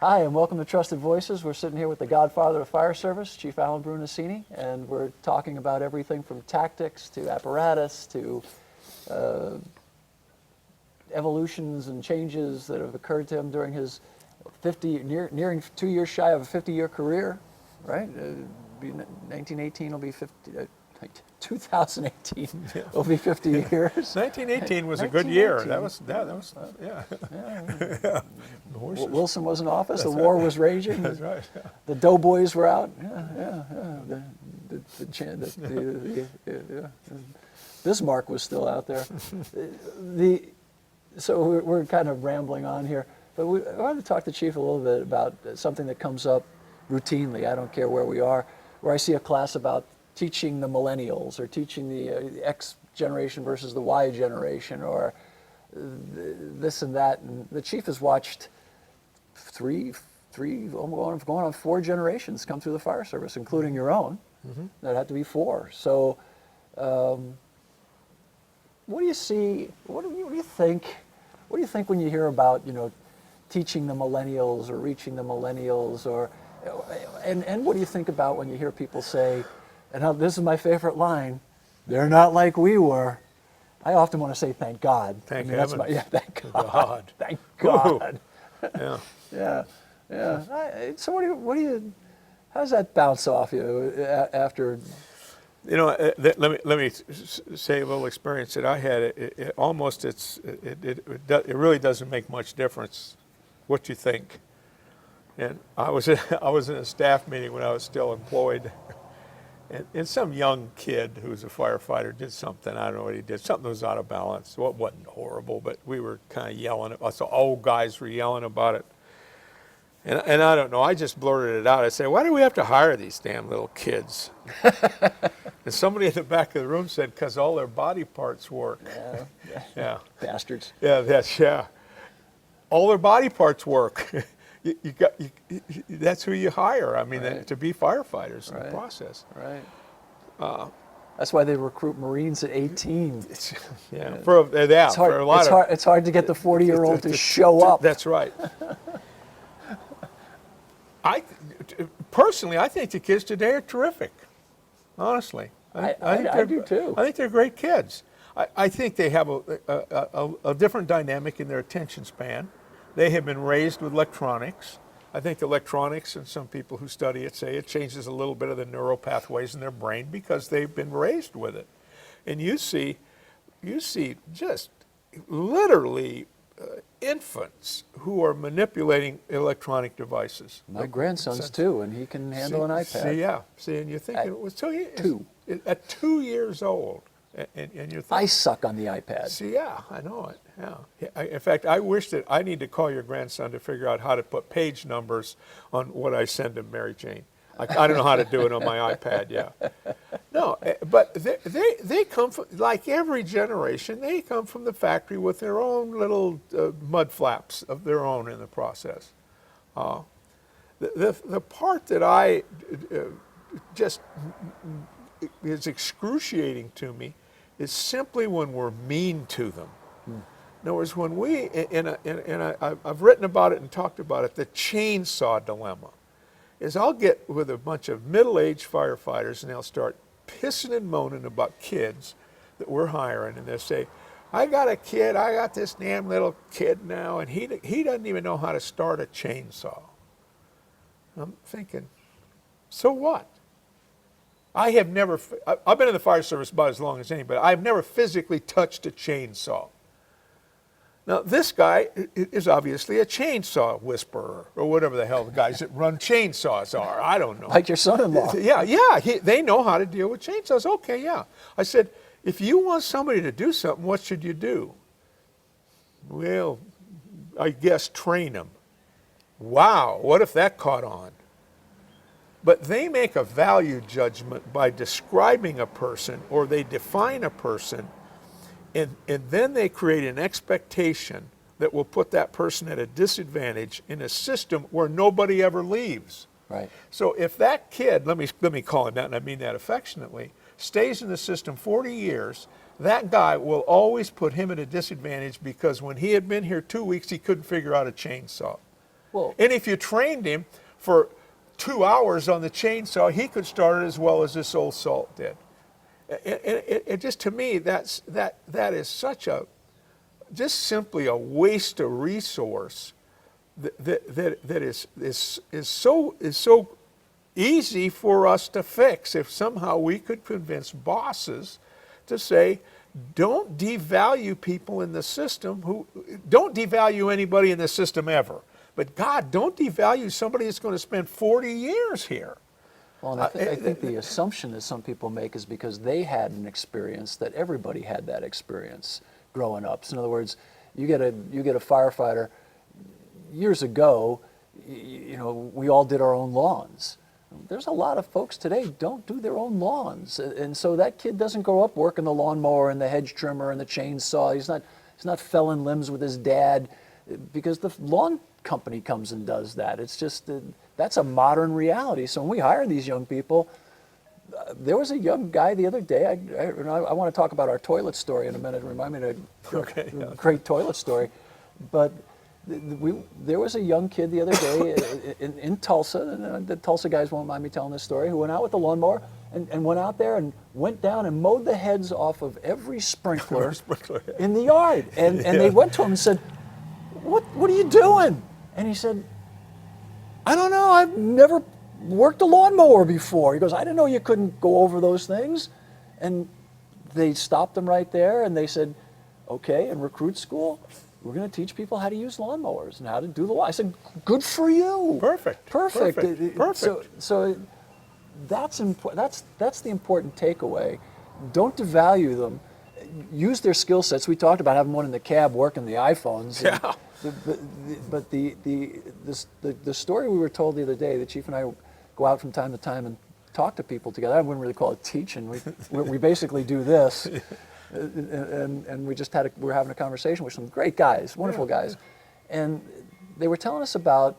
Hi, and welcome to Trusted Voices. We're sitting here with the godfather of fire service, Chief Alan Brunancini, and we're talking about everything from tactics to apparatus to evolutions and changes that have occurred to him during his nearing 2 years shy of a 50-year career, right? 1918 will be 50. 2018 will be 50 years. 1918 was a good year. That was yeah. Yeah. Wilson was in office. That's the war right. was raging. That's right. The doughboys were out. Bismarck was still out there. So we're kind of rambling on here, but I want to talk to Chief a little bit about something that comes up routinely. I don't care where we are, where I see a class about teaching the millennials or teaching the X generation versus the Y generation or this and that. And the Chief has watched three, going on 4 generations come through the fire service, including your own. Mm-hmm. That had to be 4. So what do you see, what do you think when you hear about, teaching the millennials or reaching the millennials, or and what do you think about when you hear people say, and this is my favorite line, they're not like we were. I often want to say, thank God. Thank heaven. Thank God. Thank God. Yeah. Yeah. So how does that bounce off you after? Let me say a little experience that I had. It really doesn't make much difference what you think. And I was in a staff meeting when I was still employed. And some young kid who was a firefighter did something, I don't know what he did, something that was out of balance. Well, it wasn't horrible, but we were kind of yelling. Us old guys were yelling about it. And I don't know, I just blurted it out. I said, why do we have to hire these damn little kids? And somebody in the back of the room said, because all their body parts work. Yeah. Bastards. Yeah. All their body parts work. That's who you hire. I mean, right. To be firefighters in the process. Right. That's why they recruit Marines at 18. For a lot it's hard to get the 40-year-old to show up. That's right. Personally, I think the kids today are terrific. Honestly, I do too. I think they're great kids. I think they have a different dynamic in their attention span. They have been raised with electronics. I think electronics, and some people who study it say it changes a little bit of the neural pathways in their brain because they've been raised with it. And you see just literally infants who are manipulating electronionic devices. My grandson's 2, and he can handle an iPad. And you're thinking, it was 2. At 2 years old. And you're thinking, I suck on the iPad. I know it. Yeah. In fact, I wish that I need to call your grandson to figure out how to put page numbers on what I send him, Mary Jane. I don't know how to do it on my iPad. Yeah. No, but they come from, like every generation, they come from the factory with their own little mud flaps of their own in the process. The part that I just is excruciating to me is simply when we're mean to them. In other words, when we, I've written about it and talked about it, the chainsaw dilemma is I'll get with a bunch of middle-aged firefighters and they'll start pissing and moaning about kids that we're hiring, and they'll say, I got this damn little kid now, and he doesn't even know how to start a chainsaw. I'm thinking, so what? I've been in the fire service about as long as anybody. I've never physically touched a chainsaw. Now, this guy is obviously a chainsaw whisperer, or whatever the hell the guys that run chainsaws are. I don't know. Like your son-in-law. They know how to deal with chainsaws. Okay, yeah. I said, if you want somebody to do something, what should you do? Well, I guess train them. Wow, what if that caught on? But they make a value judgment by describing a person, or they define a person, and then they create an expectation that will put that person at a disadvantage in a system where nobody ever leaves. Right. So if that kid, let me call him that, and I mean that affectionately, stays in the system 40 years, that guy will always put him at a disadvantage because when he had been here 2 weeks, he couldn't figure out a chainsaw. Well- and if you trained him for 2 hours on the chainsaw, he could start it as well as this old salt did. It just, to me, that is such a, just simply a waste of resource that is so easy for us to fix if somehow we could convince bosses to say, don't devalue people in the system don't devalue anybody in the system ever. But God, don't devalue somebody that's going to spend 40 years here. Well, and I think the assumption that some people make is because they had an experience that everybody had that experience growing up. So in other words, you get a firefighter. Years ago, we all did our own lawns. There's a lot of folks today don't do their own lawns, and so that kid doesn't grow up working the lawnmower and the hedge trimmer and the chainsaw. He's not felling limbs with his dad, because the lawn company comes and does that. It's just that's a modern reality. So when we hire these young people, there was a young guy the other day. I want to talk about our toilet story in a minute. Remind me of a great toilet story, but. There was a young kid the other day in Tulsa, and the Tulsa guys won't mind me telling this story, who went out with the lawnmower and went out there and went down and mowed the heads off of every sprinkler in the yard. And they went to him and said, what are you doing? And he said, I don't know, I've never worked a lawnmower before. He goes, I didn't know you couldn't go over those things. And they stopped him right there and they said, okay, in recruit school, we're going to teach people how to use lawnmowers and how to do the lawn. I said, good for you. Perfect. So that's the important takeaway. Don't devalue them. Use their skill sets. We talked about having one in the cab working the iPhones. Yeah. But the story we were told the other day, the chief and I go out from time to time and talk to people together. I wouldn't really call it teaching. We basically do this. And we're having a conversation with some great guys, wonderful guys, and they were telling us about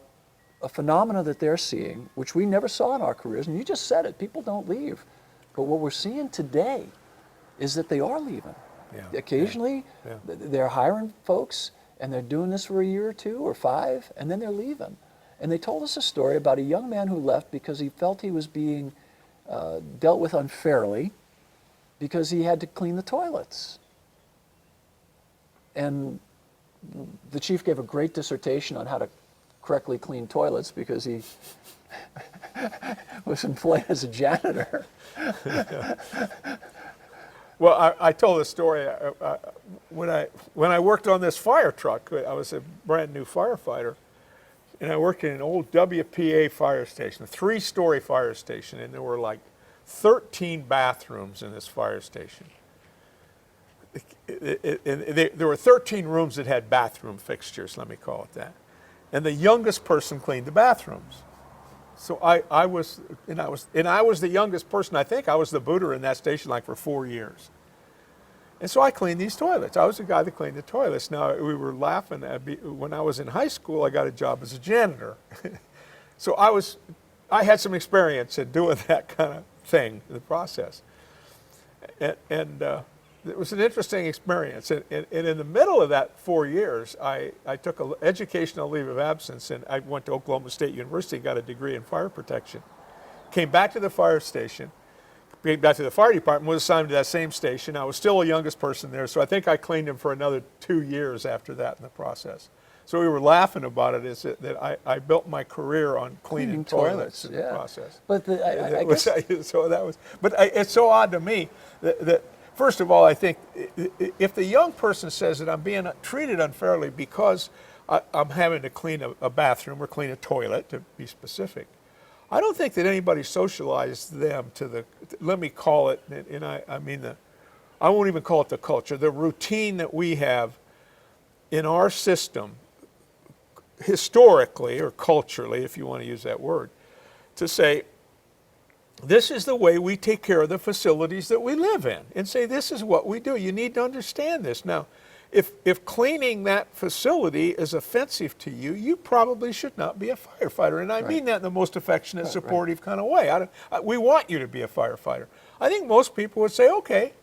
a phenomena that they're seeing, which we never saw in our careers. And you just said it: people don't leave. But what we're seeing today is that they are leaving. Yeah. Occasionally, they're hiring folks, and they're doing this for a year or 2 or 5, and then they're leaving. And they told us a story about a young man who left because he felt he was being dealt with unfairly, because he had to clean the toilets. And the chief gave a great dissertation on how to correctly clean toilets because he was employed as a janitor. Well, I told a story when I worked on this fire truck. I was a brand new firefighter, and I worked in an old WPA fire station, a 3-story fire station, and there were like 13 bathrooms in this fire station. There were 13 rooms that had bathroom fixtures, let me call it that. And the youngest person cleaned the bathrooms. So I was the youngest person. I think I was the booter in that station like for 4 years. And so I cleaned these toilets. I was the guy that cleaned the toilets. Now, we were laughing when I was in high school, I got a job as a janitor. So I had some experience in doing that kind of thing in the process. And it was an interesting experience. And in the middle of that 4 years, I took an educational leave of absence, and I went to Oklahoma State University and got a degree in fire protection. Came back to the fire station, came back to the fire department, was assigned to that same station. I was still the youngest person there, so I think I cleaned him for another 2 years after that in the process. So we were laughing about it, is that I built my career on cleaning toilets in the process. But I guess... it's so odd to me that first of all, I think if the young person says that I'm being treated unfairly because I'm having to clean a bathroom or clean a toilet, to be specific, I don't think that anybody socialized them to let me call it, and I won't even call it the culture, the routine that we have in our system, historically or culturally, if you want to use that word, to say, this is the way we take care of the facilities that we live in, and say, this is what we do. You need to understand this. Now, if cleaning that facility is offensive to you, you probably should not be a firefighter. And I mean that in the most affectionate, supportive kind of way. We want you to be a firefighter. I think most people would say, okay.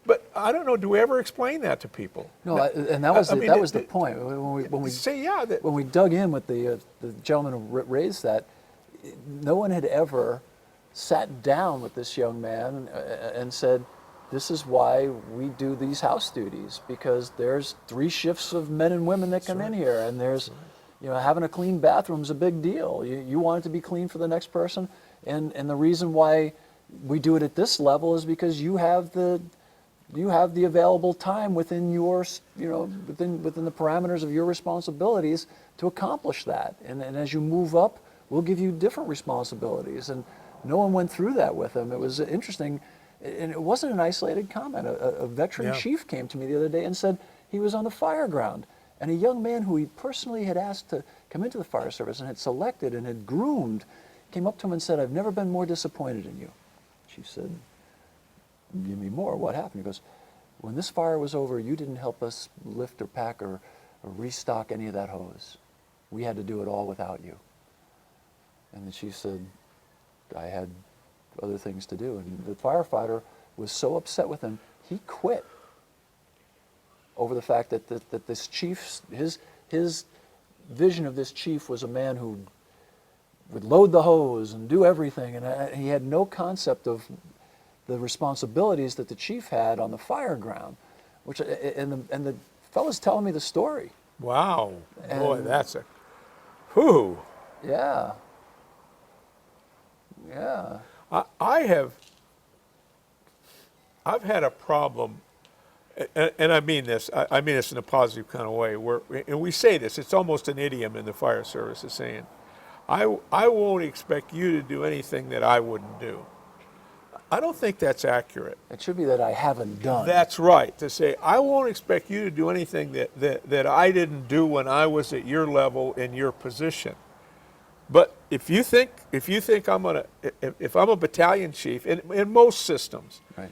But I don't know, do we ever explain that to people? No, and that was that was the point. When we say, yeah, when we dug in with the gentleman who raised that, no one had ever sat down with this young man and said, this is why we do these house duties, because there's 3 shifts of men and women that come in here, and there's, you know, having a clean bathroom is a big deal. You want it to be clean for the next person, and the reason why we do it at this level is because you have the available time within your, you know, within the parameters of your responsibilities to accomplish that. And as you move up, we'll give you different responsibilities. And no one went through that with him. It was interesting, and it wasn't an isolated comment. A veteran chief came to me the other day and said he was on the fire ground, and a young man who he personally had asked to come into the fire service and had selected and had groomed came up to him and said, "I've never been more disappointed in you." Chief said, "Give me more. What happened?" He goes, "When this fire was over, you didn't help us lift or pack or restock any of that hose. We had to do it all without you." And the chief said, "I had other things to do." And the firefighter was so upset with him, he quit over the fact that this chief, his vision of this chief was a man who would load the hose and do everything, and he had no concept of the responsibilities that the chief had on the fire ground, which and the fellow's telling me the story. Wow, boy, And- that's a, whew. Yeah. Yeah. I've had a problem, and I mean this. I mean this in a positive kind of way. And we say this. It's almost an idiom in the fire service, is saying, "I won't expect you to do anything that I wouldn't do." I don't think that's accurate. It should be that I haven't done. That's right. To say, I won't expect you to do anything that I didn't do when I was at your level in your position. But if you think if I'm a battalion chief in most systems, Right.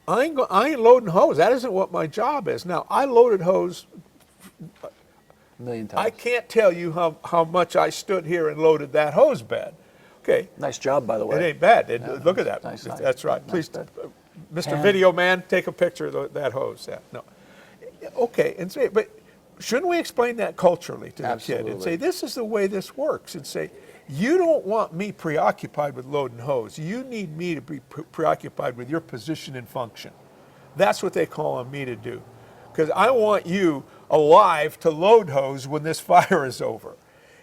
I ain't loading hose. That isn't what my job is. Now, I loaded hose. A million times. I can't tell you how much I stood here and loaded that hose bed. Okay. Nice job, by the way. It ain't bad. Look at that. nice. That's right. Nice Please, bed. Mr. And- Video Man, take a picture of that hose. No. Okay, and say, but shouldn't we explain that culturally to the kid and say, this is the way this works, and say, you don't want me preoccupied with load and hose. You need me to be preoccupied with your position and function. That's what they call on me to do, because I want you alive to load hose when this fire is over.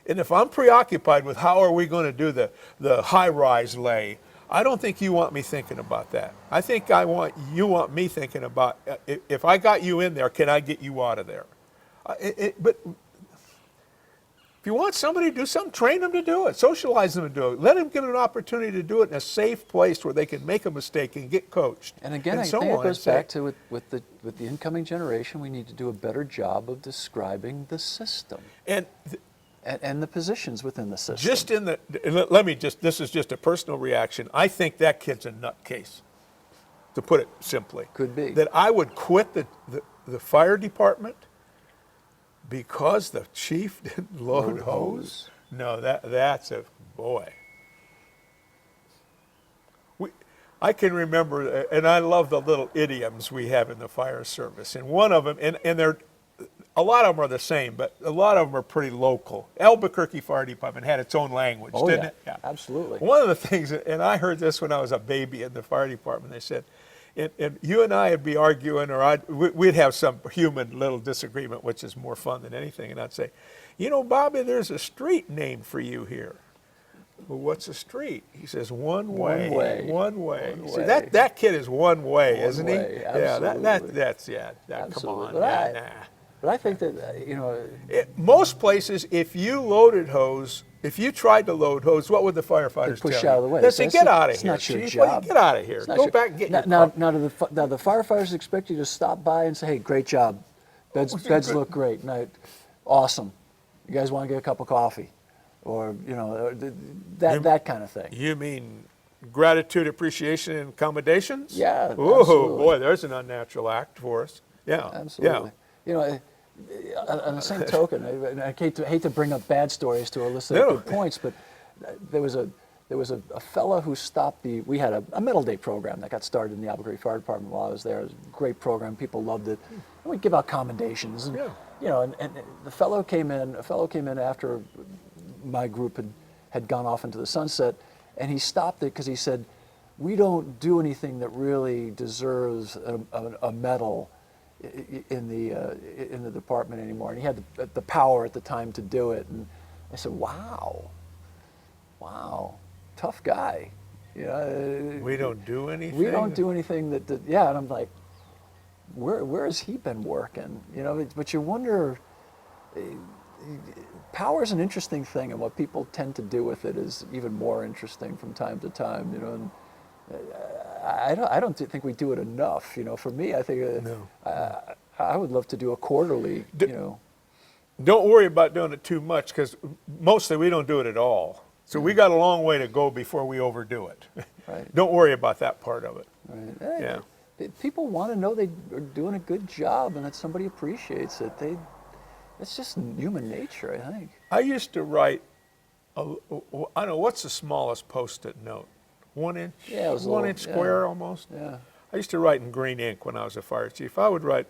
And if I'm preoccupied with how are we going to do the high-rise lay, I don't think you want me thinking about that. I think you want me thinking about, if I got you in there, can I get you out of there? But if you want somebody to do something, train them to do it. Socialize them to do it. Let them give them an opportunity to do it in a safe place where they can make a mistake and get coached. And again, I so think it on. goes back to with the incoming generation, we need to do a better job of describing the system and the positions within the system. Just in the, let me just, this is just a personal reaction. I think that kid's a nutcase, to put it simply. Could be. That I would quit the fire department because the chief didn't load hose. No, that's a, boy. I can remember, and I love the little idioms we have in the fire service. And one of them, and they're, a lot of them are the same, but a lot of them are pretty local. Albuquerque Fire Department had its own language, didn't it? Yeah, absolutely. One of the things, and I heard this when I was a baby in the fire department, they said, and you and I would be arguing, or we'd have some human little disagreement, which is more fun than anything, and I'd say, you know, Bobby, there's a street named for you here. Well, what's a street? He says, one way. One way. See, that kid is one way, isn't he? Absolutely. Yeah, that's come Absolutely. on. But I think that, you know, Most places, if you loaded hose, if you tried to load hose, what would the firefighters push tell out you? of the way. They say, get out of It's here, not your chief. job. Get out of here. It's not Go your- back and get your now, car. now, do the firefighters expect you to stop by and say, hey, great job. Beds look great. No, awesome. You guys want to get a cup of coffee? Or, you know, that kind of thing. You mean gratitude, appreciation, and accommodations? Yeah, Oh, absolutely. boy, there's an unnatural act for us. Yeah. Absolutely. Yeah. You know, on the same token, I hate to bring up bad stories to elicit No. good points, but there was a there was a fellow who stopped we had a medal day program that got started in the Albuquerque Fire Department while I was there. It was a great program. People loved it. And we'd give out commendations. And, Yeah. you know, and a fellow came in after my group had gone off into the sunset, and he stopped it because he said, we don't do anything that really deserves a medal in the department anymore. And he had the power at the time to do it. And I said, wow, tough guy. You know, We don't do anything. we don't do anything that yeah. And I'm like, where has he been working? You know, but you wonder. Power is an interesting thing, and what people tend to do with it is even more interesting from time to time. You know, and I don't think we do it enough. You know, for me, I think No. I would love to do a quarterly. You know, Don't worry about doing it too much, because mostly we don't do it at all. So we got a long way to go before we overdo it. Right. Don't worry about that part of it. right? Yeah. People want to know they are doing a good job and that somebody appreciates it. It's just human nature, I think. I used to write, I don't know, what's the smallest Post-it note? 1 inch? Yeah, it was a 1 little- inch square yeah. almost? Yeah. I used to write in green ink when I was a fire chief. I would write,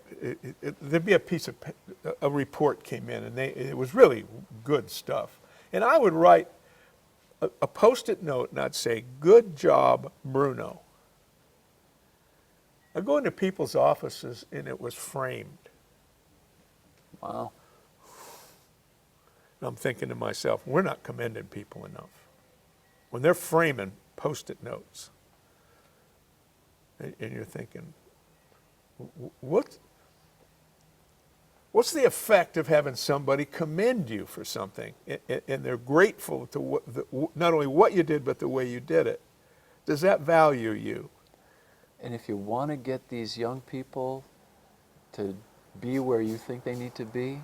there'd be a report came in, and it was really good stuff. And I would write a Post-it note, and I'd say, good job, Bruno. I'd go into people's offices, and it was framed. Wow. And I'm thinking to myself, we're not commending people enough. When they're framing Post-it notes, and you're thinking, what's the effect of having somebody commend you for something, and they're grateful to not only what you did, but the way you did it? Does that value you? And if you want to get these young people to be where you think they need to be,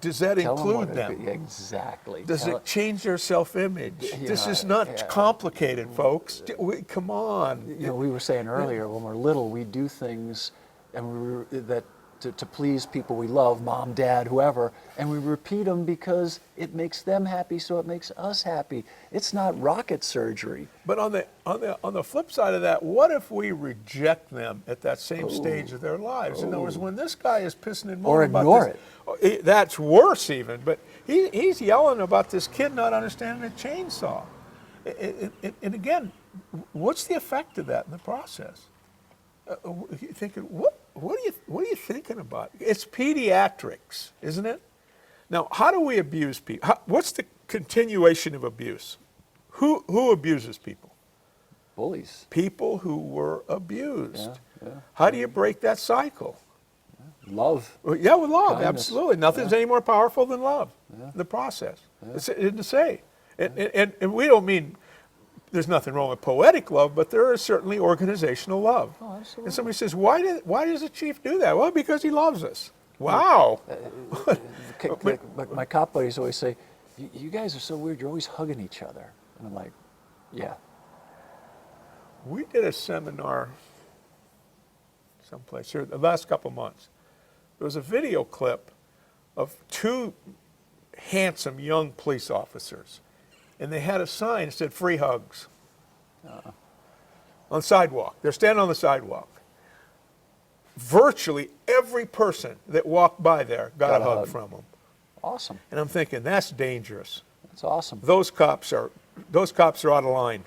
Does that tell include what them? Exactly. Does it change their self-image? This is Yeah, not yeah. complicated, folks. Come on. You know, we were saying earlier, when we're little, we do things and to please people we love, mom, dad, whoever, and we repeat them because it makes them happy, so it makes us happy. It's not rocket surgery. But on the flip side of that, what if we reject them at that same stage of their lives? In other words, when this guy is pissing and Or moaning about ignore this, that's worse even. But he's yelling about this kid not understanding a chainsaw. And again, what's the effect of that in the process? You're thinking, what are you thinking about? It's pediatrics, isn't it? Now, how do we abuse people? What's the continuation of abuse? Who abuses people? Bullies. People who were abused. Yeah. How do you break that cycle? Love. Well, yeah, with love, Kindness. absolutely. Nothing's any more powerful than love in the process. It's to say. And we don't mean there's nothing wrong with poetic love, but there is certainly organizational love. Oh, absolutely. And somebody says, why does the chief do that? Well, because he loves us. Wow. My cop buddies always say, you guys are so weird, you're always hugging each other. And I'm like, yeah. We did a seminar someplace here the last couple months. There was a video clip of 2 handsome young police officers, and they had a sign that said free hugs on the sidewalk. They're standing on the sidewalk. Virtually every person that walked by there got a hug from them. Awesome. And I'm thinking, that's dangerous. That's awesome. Those cops are out of line.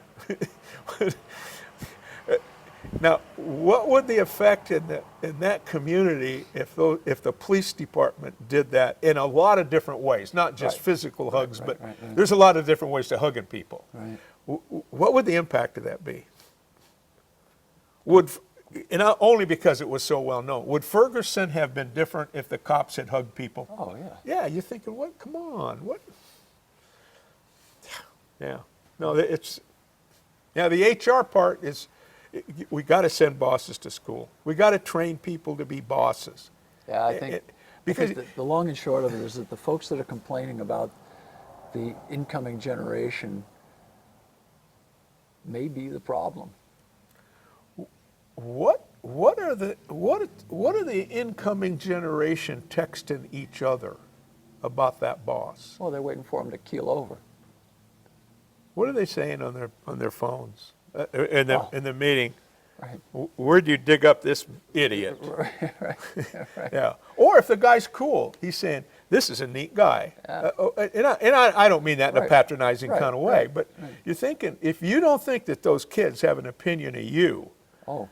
Now, what would the effect in that community if the police department did that in a lot of different ways, not just Right. physical hugs, Right, but right. there's a lot of different ways to hugging people. Right. What would the impact of that be? And not only because it was so well known, would Ferguson have been different if the cops had hugged people? Oh, yeah. Yeah, you're thinking, what? Come on, what? Yeah, no, the HR part is, we got to send bosses to school. We got to train people to be bosses. Yeah, I think Because the long and short of it is that the folks that are complaining about the incoming generation may be the problem. what are the incoming generation texting each other about that boss? Well, they're waiting for them to keel over. What are they saying on their phones in the meeting? Right. Where'd you dig up this idiot? Right. Yeah. Or if the guy's cool, he's saying, "This is a neat guy." And I don't mean that in a Right. patronizing Right. kind of way, Right. but you're thinking, if you don't think that those kids have an opinion of you, Oh,